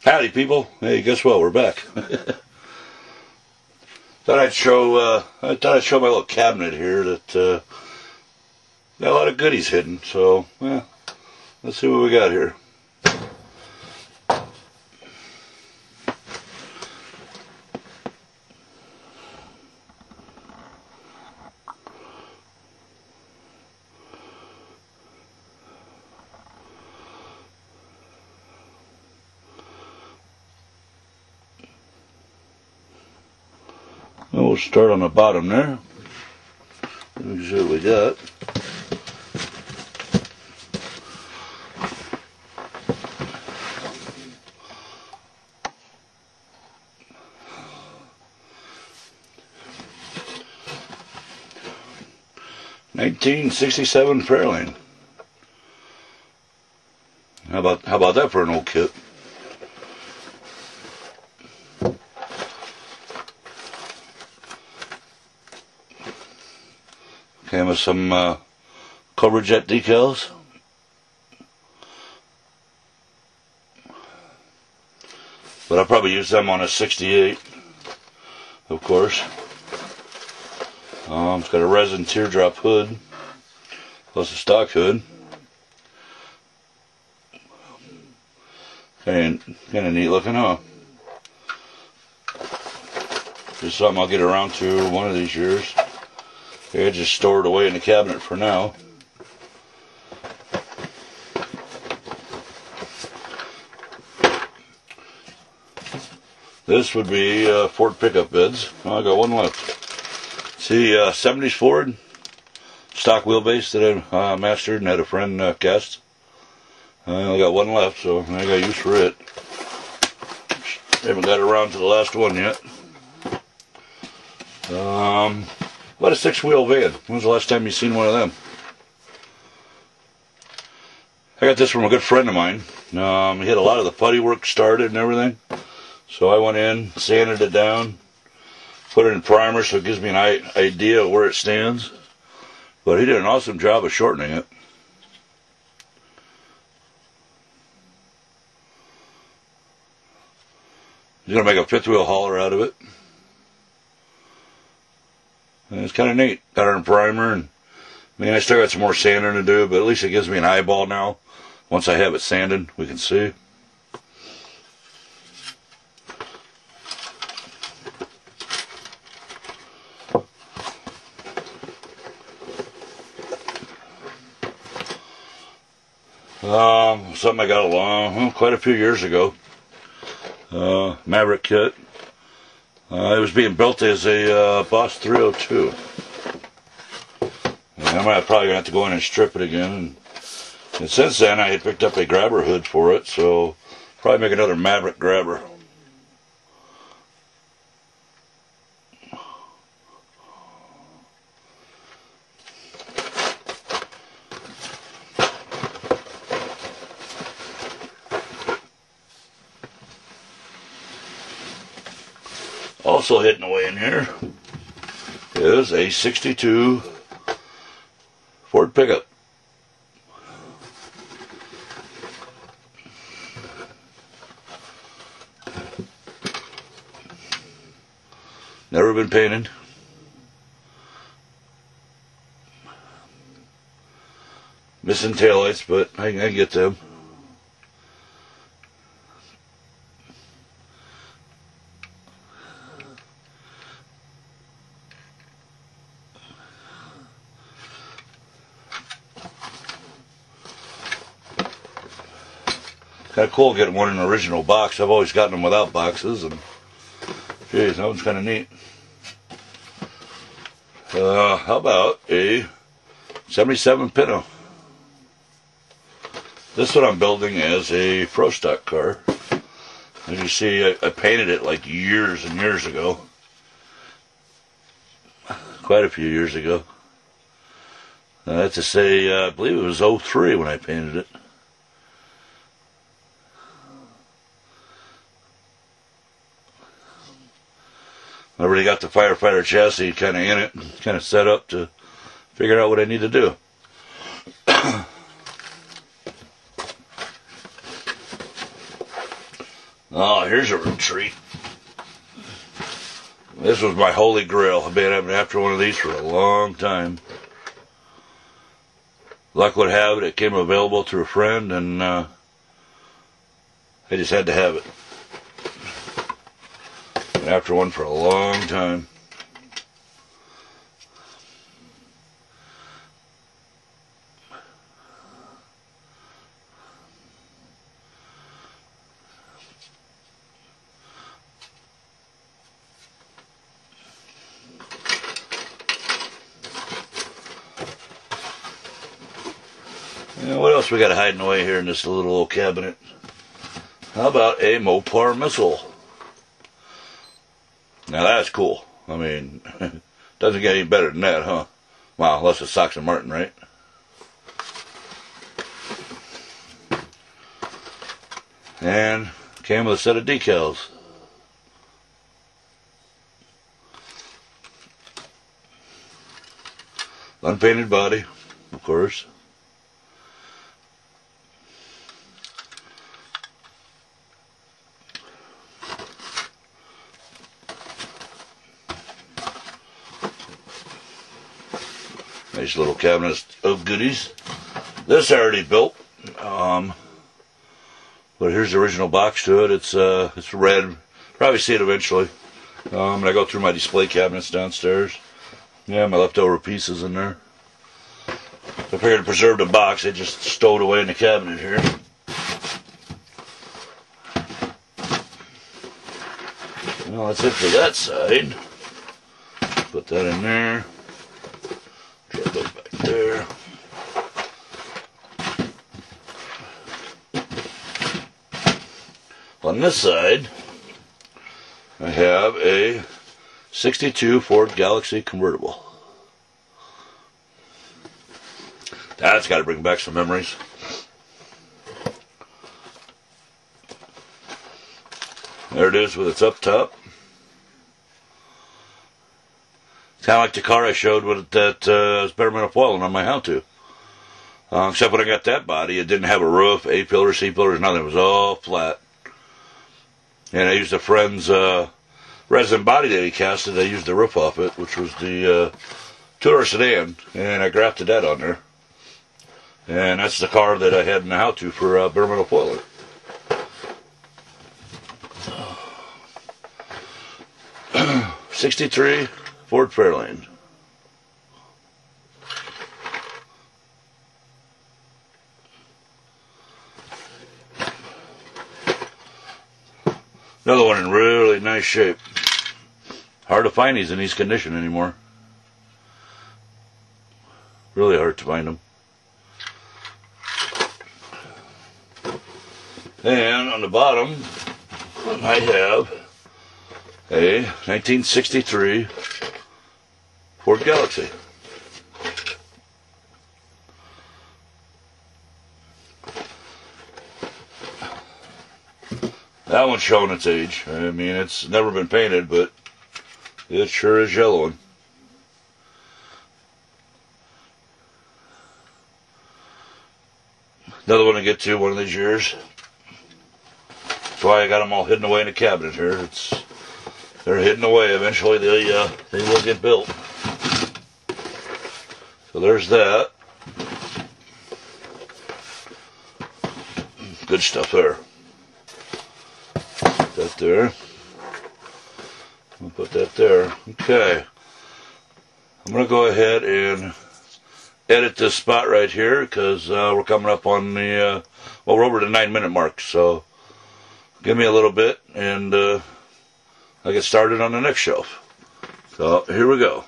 Howdy, people. Hey, guess what? We're back. thought I'd show my little cabinet here that got a lot of goodies hidden. So, well, let's see what we got here. We'll start on the bottom there. Let me see what we got. $1967 Fairlane. How about that for an old kit? Came with some Cobra Jet decals. But I'll probably use them on a 68, of course. It's got a resin teardrop hood, plus a stock hood. Kind of neat looking, huh? Just something I'll get around to one of these years. Okay, just store it away in the cabinet for now. This would be Ford pickup beds. Oh, I got one left. See, 70s Ford stock wheelbase that I mastered and had a friend cast. I only got one left, so I got use for it. Haven't got around to the last one yet. About a 6-wheel van. When was the last time you seen one of them? I got this from a good friend of mine. He had a lot of the putty work started and everything. So I went in, sanded it down, put it in primer so it gives me an idea of where it stands. But he did an awesome job of shortening it. He's going to make a 5th-wheel hauler out of it. And it's kind of neat. Got it in primer, and I mean, I still got some more sanding to do, but at least it gives me an eyeball now. Once I have it sanded, we can see. Something I got along quite a few years ago. Maverick kit. It was being built as a Boss 302. And I'm probably going to have to go in and strip it again. And since then, I had picked up a grabber hood for it, so probably make another Maverick grabber. Also hidden away in here is a 62 Ford pickup. Never been painted. Missing taillights, but I can get them. Kind of cool getting one in an original box. I've always gotten them without boxes, and geez, that one's kind of neat. How about a 77 Pinto? This one I'm building as a Pro Stock car. As you see, I painted it like years and years ago. Quite a few years ago. That's to say, I believe it was 03 when I painted it. I already got the firefighter chassis kind of in it, kind of set up to figure out what I need to do. Oh, here's a treat. This was my holy grail. I've been after one of these for a long time. Luck would have it, it came available through a friend, and I just had to have it. Been after one for a long time. What else we got hiding away here in this little old cabinet? How about a Mopar missile? Now that's cool. I mean, doesn't get any better than that, huh? Well, unless it's Sox and Martin, right? And came with a set of decals. Unpainted body, of course. Nice little cabinet of goodies. This I already built, but here's the original box to it. It's red. Probably see it eventually. And I go through my display cabinets downstairs. Yeah, my leftover pieces in there. I figured to preserve the box. I just stowed away in the cabinet here. Well, that's it for that side. Put that in there. Drop that back there. On this side, I have a 62 Ford Galaxy convertible. That's got to bring back some memories. There it is with its up top. It's kind of like the car I showed with that experimental foiling on my how-to. Except when I got that body, it didn't have a roof, A-pillars, C-pillars, nothing. It was all flat. And I used a friend's resin body that he casted. I used the roof off it, which was the two-door sedan, and I grafted that on there. And that's the car that I had in the how-to for experimental foiling. '63 Ford Fairlane. Another one in really nice shape. Hard to find these in these condition anymore. Really hard to find them. And on the bottom, I have a 1963 Ford Galaxy. That one's showing its age. I mean, it's never been painted, but it sure is yellowing. Another one to get to one of these years. That's why I got them all hidden away in the cabinet here. They're hidden away. Eventually they will get built. So there's that. Good stuff there. Put that there. We'll put that there. Okay. I'm going to go ahead and edit this spot right here because we're coming up on the, well, we're over the 9-minute mark. So give me a little bit and I'll get started on the next shelf. So here we go.